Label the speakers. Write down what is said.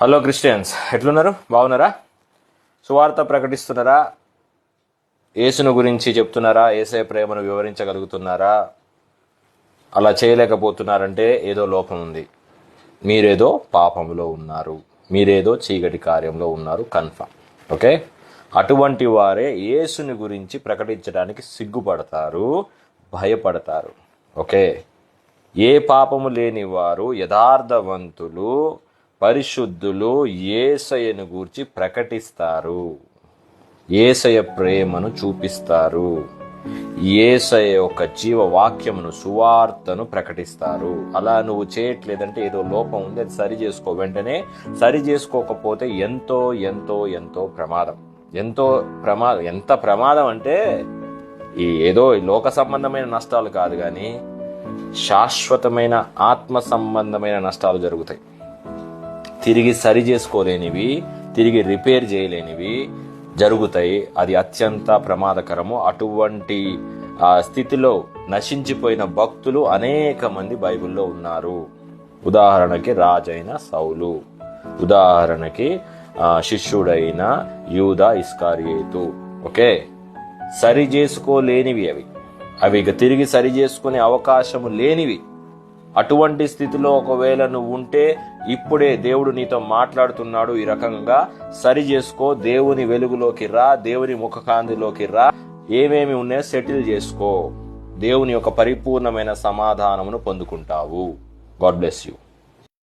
Speaker 1: Hello Christians, ఎట్లున్నారు? బాగున్నారా? సువార్త ప్రకటిస్తున్నారా? యేసును గురించి చెప్తున్నారా? యేసయ్య ప్రేమను వివరించగలుగుతున్నారా? అలా చేయలేకపోతున్నారంటే ఏదో లోపం ఉంది. మీరేదో పాపంలో ఉన్నారు, మీరేదో చీకటి కార్యంలో ఉన్నారు కన్ఫర్మ్. ఓకే, అటువంటి వారే యేసుని గురించి ప్రకటించడానికి సిగ్గుపడతారు, భయపడతారు. ఓకే, ఏ పాపము లేని వారు, యథార్థవంతులు, పరిశుద్ధులు యేసయ్యను గూర్చి ప్రకటిస్తారు, యేసయ్య ప్రేమను చూపిస్తారు, యేసయ్య యొక్క జీవవాక్యమును, సువార్తను ప్రకటిస్తారు. అలా నువ్వు చేయట్లేదంటే ఏదో లోపం ఉంది, అది సరి చేసుకో. వెంటనే సరి చేసుకోకపోతే ఎంతో ఎంతో ఎంతో ప్రమాదం. ఎంత ప్రమాదం అంటే ఏదో లోక సంబంధమైన నష్టాలు కాదు, కానీ శాశ్వతమైన ఆత్మ సంబంధమైన నష్టాలు జరుగుతాయి. తిరిగి సరి చేసుకోలేనివి, తిరిగి రిపేర్ చేయలేనివి జరుగుతాయి. అది అత్యంత ప్రమాదకరము. అటువంటి స్థితిలో నశించిపోయిన భక్తులు అనేక మంది బైబిల్లో ఉన్నారు. ఉదాహరణకి రాజైన సౌలు, ఉదాహరణకి శిష్యుడైన యూదా ఇస్కారియేతు. ఓకే, సరి చేసుకోలేనివి అవి ఇక తిరిగి సరి చేసుకునే అవకాశము లేనివి. అటువంటి స్థితిలో ఒకవేళ నువ్వు ఉంటే ఇప్పుడే దేవుడు నీతో మాట్లాడుతున్నాడు. ఈ రకంగా సరి చేసుకో, దేవుని వెలుగులోకి రా, దేవుని ముఖకాంతిలోకి రా, ఏమేమి ఉన్నాయో సెటిల్ చేసుకో. దేవుని యొక్క పరిపూర్ణమైన సమాధానమును పొందుకుంటావు. God bless you.